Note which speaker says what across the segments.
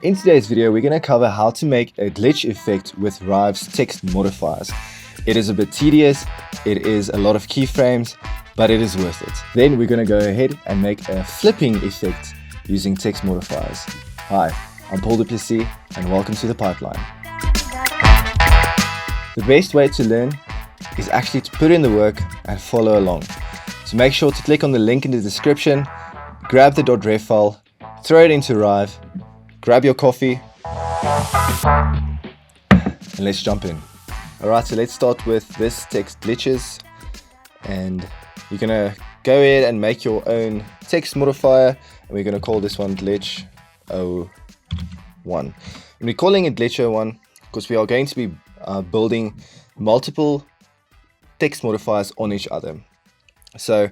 Speaker 1: In today's video, we're going to cover how to make a glitch effect with Rive's text modifiers. It is a bit tedious, it is a lot of keyframes, but it is worth it. Then we're going to go ahead and make a flipping effect using text modifiers. Hi, I'm Paul Duplessis and welcome to the pipeline. The best way to learn is actually to put in the work and follow along. So make sure to click on the link in the description, grab the .ref file, throw it into Rive, grab your coffee, and let's jump in. Alright, so let's start with this text glitches, and you're gonna go ahead and make your own text modifier, and we're gonna call this one glitch 01. And we're calling it glitch 01 because we are going to be building multiple text modifiers on each other. So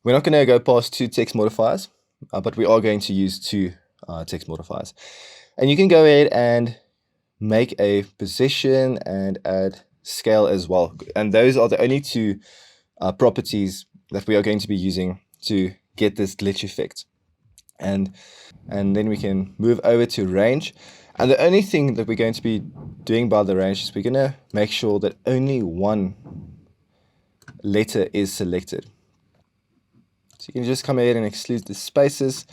Speaker 1: we're not going to go past 2 text modifiers, but we are going to use 2 text modifiers. And you can go ahead and make a position and add scale as well. And those are the only 2 properties that we are going to be using to get this glitch effect. And then we can move over to range. And the only thing that we're going to be doing by the range is we're going to make sure that only one letter is selected. So you can just come ahead and exclude the spaces.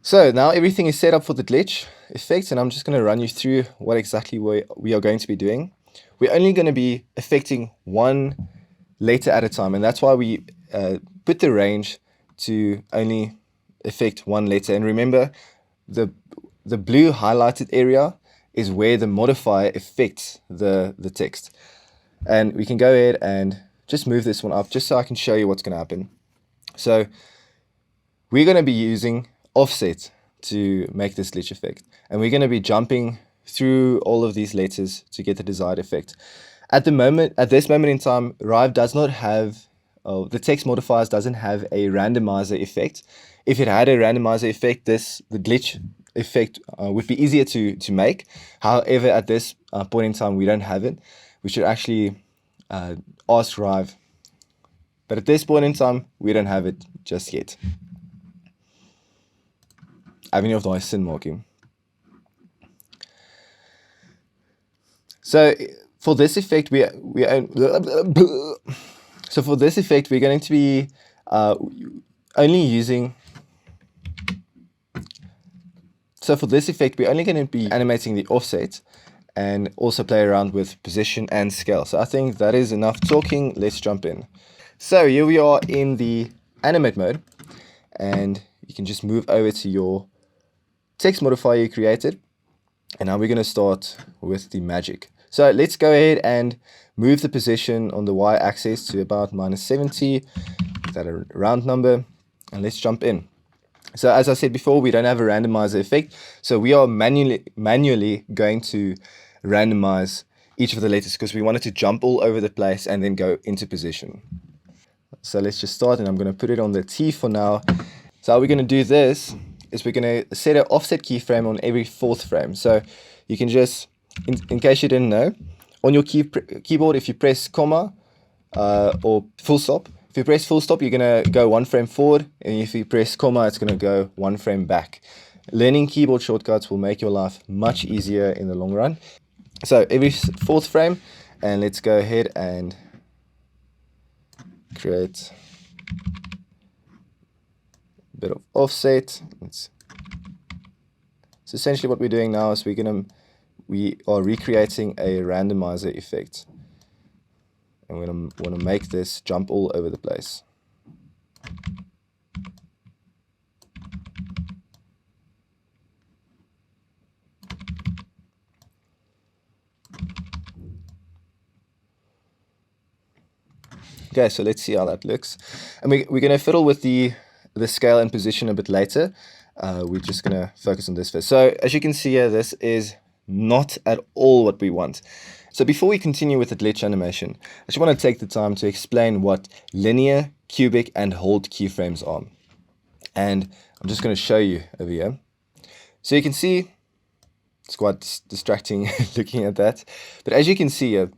Speaker 1: So now everything is set up for the glitch effect, and I'm just going to run you through what exactly we are going to be doing. We're only going to be affecting one letter at a time, and that's why we put the range to only affect one letter. And remember, the blue highlighted area is where the modifier affects the text. And we can go ahead and just move this one up just so I can show you what's going to happen. So we're going to be using offset to make this glitch effect, and we're going to be jumping through all of these letters to get the desired effect. At this moment in time, Rive does not have, the text modifiers doesn't have a randomizer effect. If it had a randomizer effect, the glitch effect would be easier to make. However, at this point in time, we don't have it. We should actually ask Rive. But at this point in time, we don't have it just yet. Ek weet nie of daai sin maak nie. So for this effect, we're going to be only using. So for this effect, we're only going to be animating the offset and also play around with position and scale. So I think that is enough talking. Let's jump in. So here we are in the animate mode, and you can just move over to your text modifier you created. And now we're going to start with the magic. So let's go ahead and move the position on the y-axis to about -70. Is that a round number? And let's jump in. So as I said before, we don't have a randomizer effect. So we are manually going to randomize each of the letters because we want it to jump all over the place and then go into position. So let's just start, and I'm going to put it on the T for now. So how we're going to do this is we're going to set an offset keyframe on every 4th frame. So you can just, in case you didn't know, on your keyboard, if you press comma or full stop, if you press full stop, you're going to go 1 frame forward, and if you press comma, it's going to go 1 frame back. Learning keyboard shortcuts will make your life much easier in the long run. So every 4th frame, and let's go ahead and create a bit of offset. So essentially what we're doing now is we are recreating a randomizer effect, and we want to make this jump all over the place. Okay, so let's see how that looks. And we're going to fiddle with the scale and position a bit later. We're just going to focus on this first. So as you can see here, this is not at all what we want. So before we continue with the glitch animation, I just want to take the time to explain what linear, cubic, and hold keyframes are. And I'm just going to show you over here. So you can see, it's quite distracting looking at that. But as you can see here,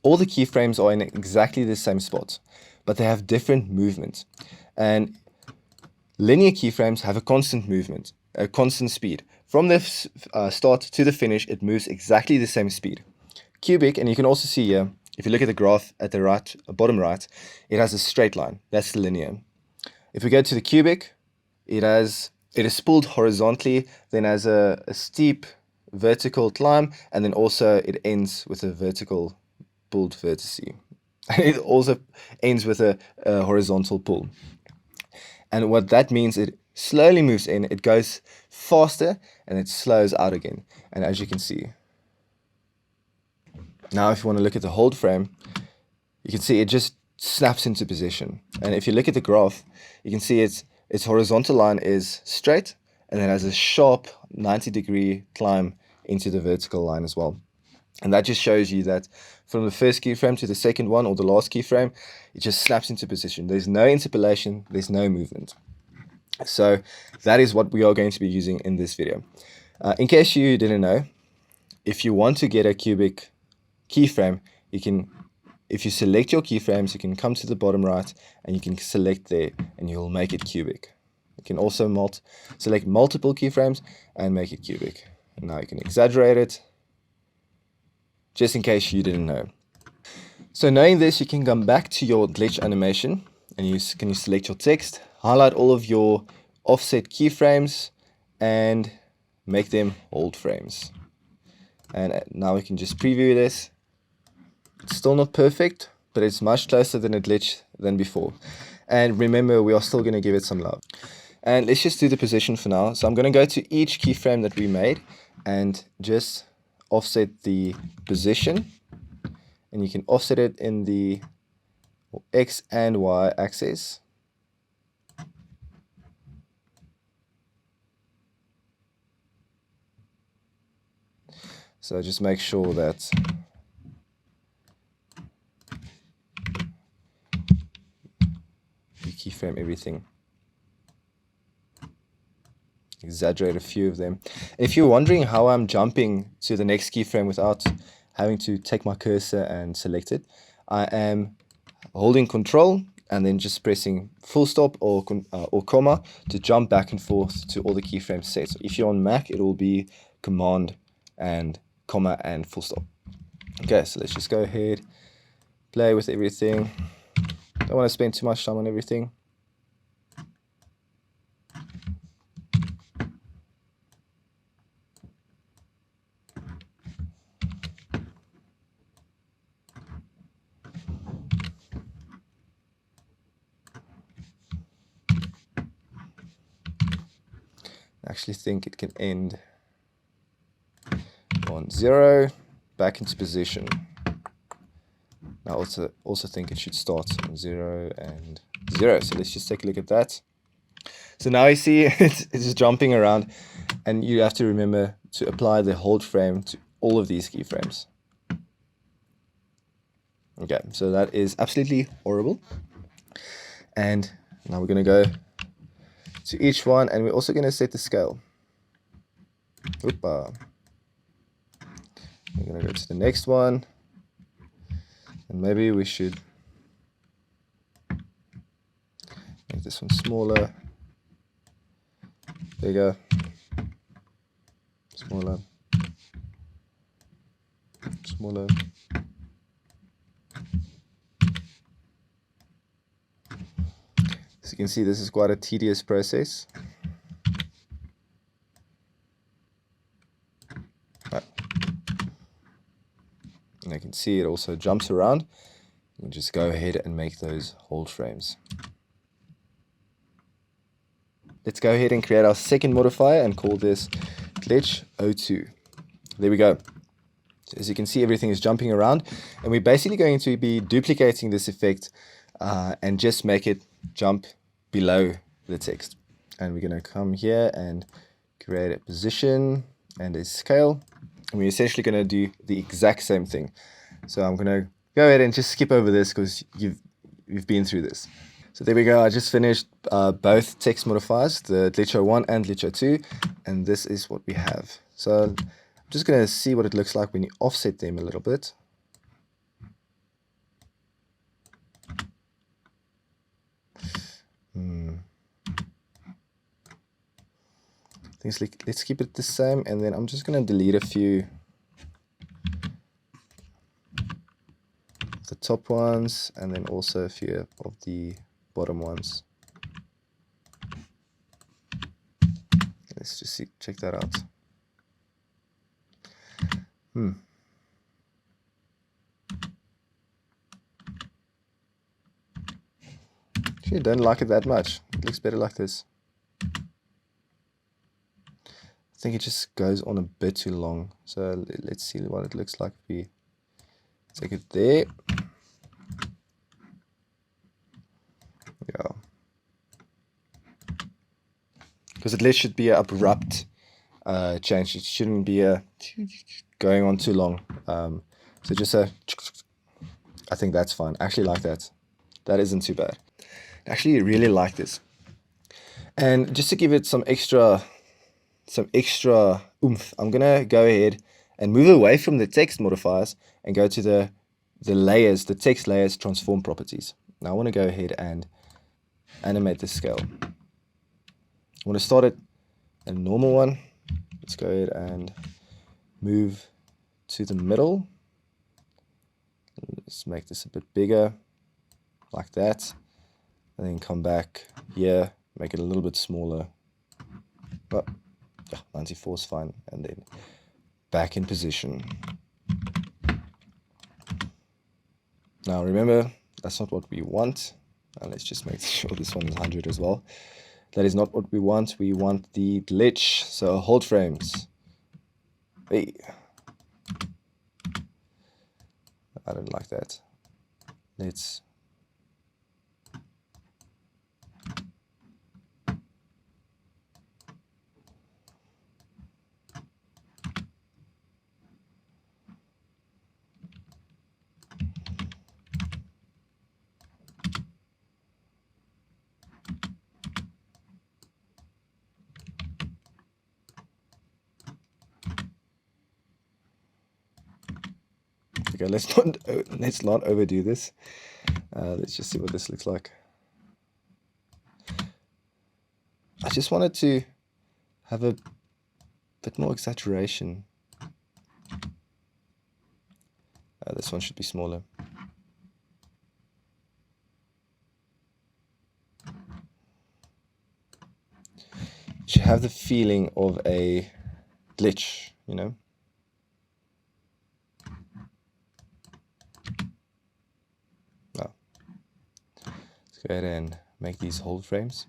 Speaker 1: all the keyframes are in exactly the same spot, but they have different movements. And linear keyframes have a constant movement, a constant speed. from the start to the finish, it moves exactly the same speed. Cubic, and you can also see here, if you look at the graph at the right, bottom right, it has a straight line. That's linear. If we go to the cubic, it is spooled horizontally, then has a steep vertical climb, and then also it ends with a vertical pulled vertex. It also ends with a horizontal pull. And what that means, it slowly moves in, it goes faster, and it slows out again. And as you can see, now if you want to look at the hold frame, you can see it just snaps into position. And if you look at the graph, you can see its horizontal line is straight, and then has a sharp 90-degree climb into the vertical line as well. And that just shows you that from the first keyframe to the second one, or the last keyframe, it just snaps into position. There's no interpolation, there's no movement. So that is what we are going to be using in this video. In case you didn't know, if you want to get a cubic keyframe, you can, if you select your keyframes, you can come to the bottom right and you can select there and you'll make it cubic. You can also select multiple keyframes and make it cubic. And now you can exaggerate it, just in case you didn't know. So knowing this, you can come back to your glitch animation and you can select your text, highlight all of your offset keyframes and make them hold frames. And now we can just preview this. It's still not perfect, but it's much closer than a glitch than before. And remember, we are still going to give it some love. And let's just do the position for now. So I'm going to go to each keyframe that we made and just offset the position. And you can offset it in the X and Y axis. So just make sure that you keyframe everything. Exaggerate a few of them. If you're wondering how I'm jumping to the next keyframe without having to take my cursor and select it, I am holding Control and then just pressing full stop or comma to jump back and forth to all the keyframes set. So if you're on Mac, it will be Command and comma and full stop. Okay, so let's just go ahead, play with everything. Don't want to spend too much time on everything. I actually think it can end on 0, back into position. I also think it should start on 0 and 0. So let's just take a look at that. So now you see it's just jumping around, and you have to remember to apply the hold frame to all of these keyframes. Okay, so that is absolutely horrible. And now we're going to go to each one, and we're also going to set the scale. We're going to go to the next one, and maybe we should make this one smaller, bigger, smaller, smaller. So you can see this is quite a tedious process. Right. And I can see it also jumps around. You can just go ahead and make those hold frames. Let's go ahead and create our second modifier and call this glitch 02. There we go. So as you can see, everything is jumping around, and we're basically going to be duplicating this effect and just make it jump below the text. And we're going to come here and create a position and a scale, and we're essentially going to do the exact same thing. So I'm going to go ahead and just skip over this because you've been through this. So there we go. I just finished both text modifiers, the glitch 01 and glitch 02, and this is what we have. So I'm just going to see what it looks like when you offset them a little bit. things like, let's keep it the same, and then I'm just going to delete a few of the top ones and then also a few of the bottom ones. Let's just see, check that out. Actually, I don't like it that much. It looks better like this. I think it just goes on a bit too long. So let's see what it looks like if we take it there. Yeah. Because it should be an abrupt change. It shouldn't be going on too long. So just I think that's fine. I actually like that. That isn't too bad. I actually really like this. And just to give it some extra oomph, I'm gonna go ahead and move away from the text modifiers and go to the layers, the text layers transform properties. Now I want to go ahead and animate the scale. I want to start it at a normal one. Let's go ahead and move to the middle. Let's make this a bit bigger, like that. And then come back here, make it a little bit smaller. But yeah, 94 is fine. And then back in position. Now remember, that's not what we want. And let's just make sure this one is 100 as well. That is not what we want. We want the glitch. So hold frames. Hey. I don't like that. Let's okay, let's not overdo this. Let's just see what this looks like. I just wanted to have a bit more exaggeration. This one should be smaller. You should have the feeling of a glitch, you know. Now, let's go ahead and make these hold frames.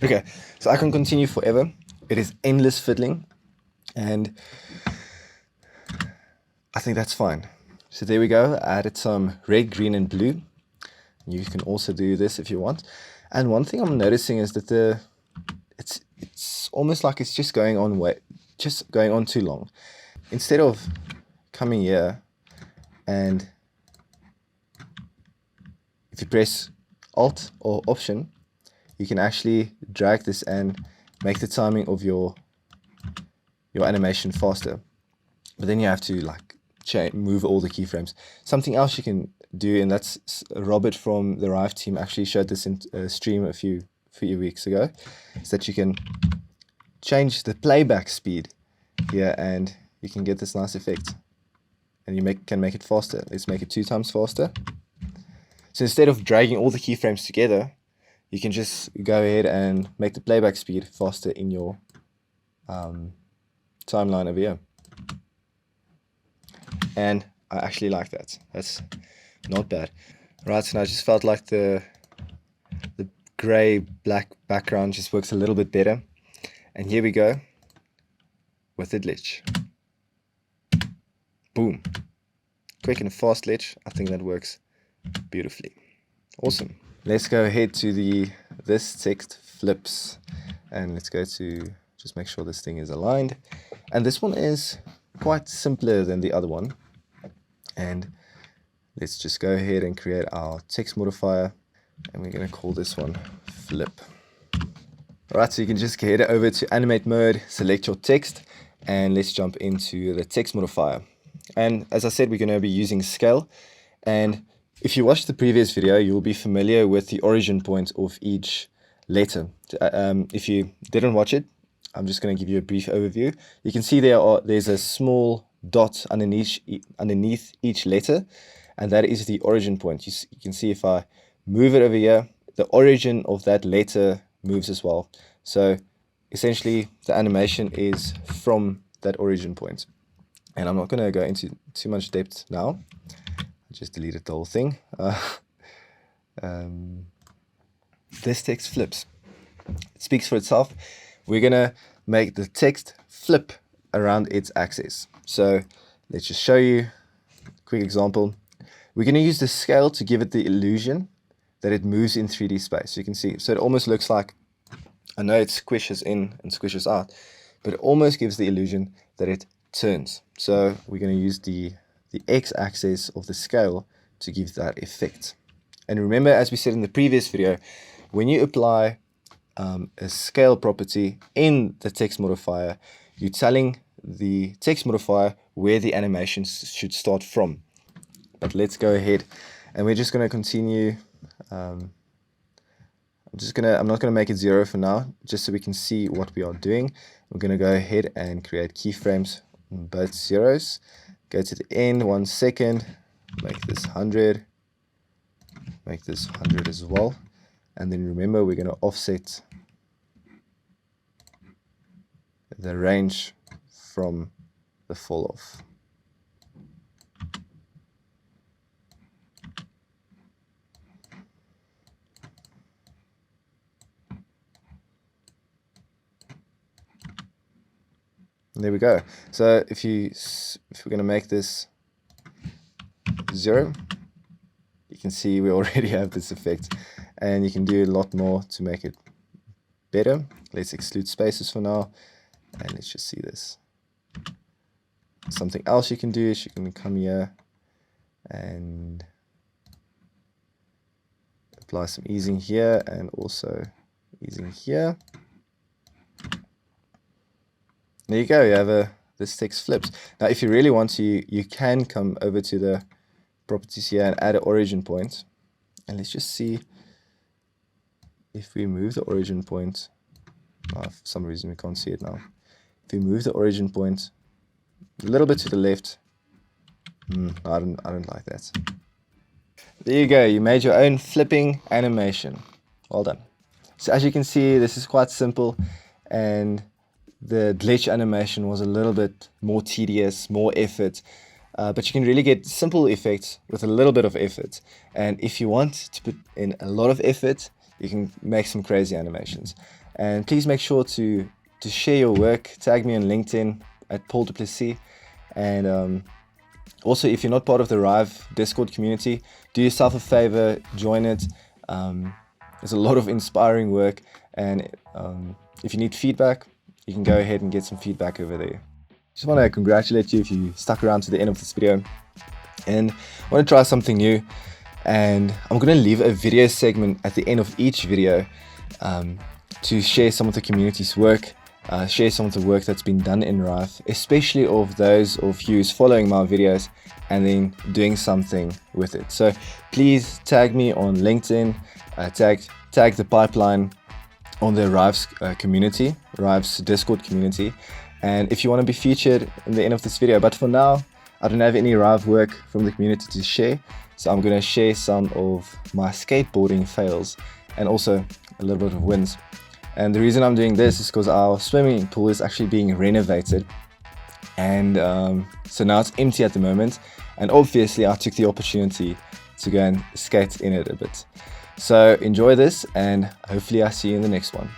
Speaker 1: Okay, so I can continue forever. It is endless fiddling, and I think that's fine. So there we go. I added some red, green, and blue. You can also do this if you want. And one thing I'm noticing is that it's almost like it's just going on too long. Instead of coming here and if you press Alt or Option, you can actually drag this and make the timing of your animation faster. But then you have to like move all the keyframes. Something else you can do, and that's Robert from the Rive team actually showed this in a stream a few weeks ago, is that you can change the playback speed here and you can get this nice effect. And you can make it faster. Let's make it 2 times faster. So instead of dragging all the keyframes together, you can just go ahead and make the playback speed faster in your timeline over here. And I actually like that. That's not bad. Right, so now I just felt like the gray-black background just works a little bit better. And here we go with the glitch. Boom. Quick and fast glitch. I think that works beautifully. Awesome. Let's go ahead to this text flips, and let's go to just make sure this thing is aligned. And this one is quite simpler than the other one. And let's just go ahead and create our text modifier, and we're going to call this one flip. Alright, so you can just head over to animate mode, select your text, and let's jump into the text modifier. And as I said, we're going to be using scale, and if you watched the previous video, you'll be familiar with the origin point of each letter. If you didn't watch it, I'm just going to give you a brief overview. You can see there's a small dot underneath each letter, and that is the origin point. You can see if I move it over here, the origin of that letter moves as well. So essentially the animation is from that origin point. And I'm not going to go into too much depth now. I just deleted the whole thing. This text flips. It speaks for itself. We're going to make the text flip around its axis. So let's just show you a quick example. We're going to use the scale to give it the illusion that it moves in 3D space. So you can see, so it almost looks like, I know it squishes in and squishes out, but it almost gives the illusion that it turns. So we're going to use the x-axis of the scale to give that effect. And remember, as we said in the previous video, when you apply a scale property in the text modifier, you're telling the text modifier where the animation should start from. But let's go ahead, and we're just going to continue. I'm not going to make it 0 for now, just so we can see what we are doing. We're going to go ahead and create keyframes on both zeros. Go to the end, 1 second, make this 100, make this 100 as well. And then remember, we're going to offset the range from the fall off. And there we go. So if we're going to make this 0, you can see we already have this effect, and you can do a lot more to make it better. Let's exclude spaces for now, and let's just see this. Something else you can do is you can come here and apply some easing here and also easing here. There you go, you have this text flips. Now if you really want to, you can come over to the properties here and add an origin point. And let's just see if we move the origin point. For some reason we can't see it now. If we move the origin point a little bit to the left, I don't like that. There you go, you made your own flipping animation. Well done. So as you can see, this is quite simple, and the glitch animation was a little bit more tedious, more effort, but you can really get simple effects with a little bit of effort. And if you want to put in a lot of effort, you can make some crazy animations. And please make sure to share your work. Tag me on LinkedIn at Paul Duplessis. And also, if you're not part of the Rive Discord community, do yourself a favor, join it. There's a lot of inspiring work, and if you need feedback, you can go ahead and get some feedback over there. Just want to congratulate you if you stuck around to the end of this video, and I want to try something new. And I'm going to leave a video segment at the end of each video to share some of the community's work, share some of the work that's been done in Rive, especially of those of you who's following my videos and then doing something with it. So please tag me on LinkedIn, tag the pipeline on the Rive's community, Rive's Discord community, and if you want to be featured in the end of this video. But for now, I don't have any Rive work from the community to share, so I'm going to share some of my skateboarding fails and also a little bit of wins. And the reason I'm doing this is because our swimming pool is actually being renovated, and so now it's empty at the moment, and obviously I took the opportunity to go and skate in it a bit. So enjoy this, and hopefully I see you in the next one.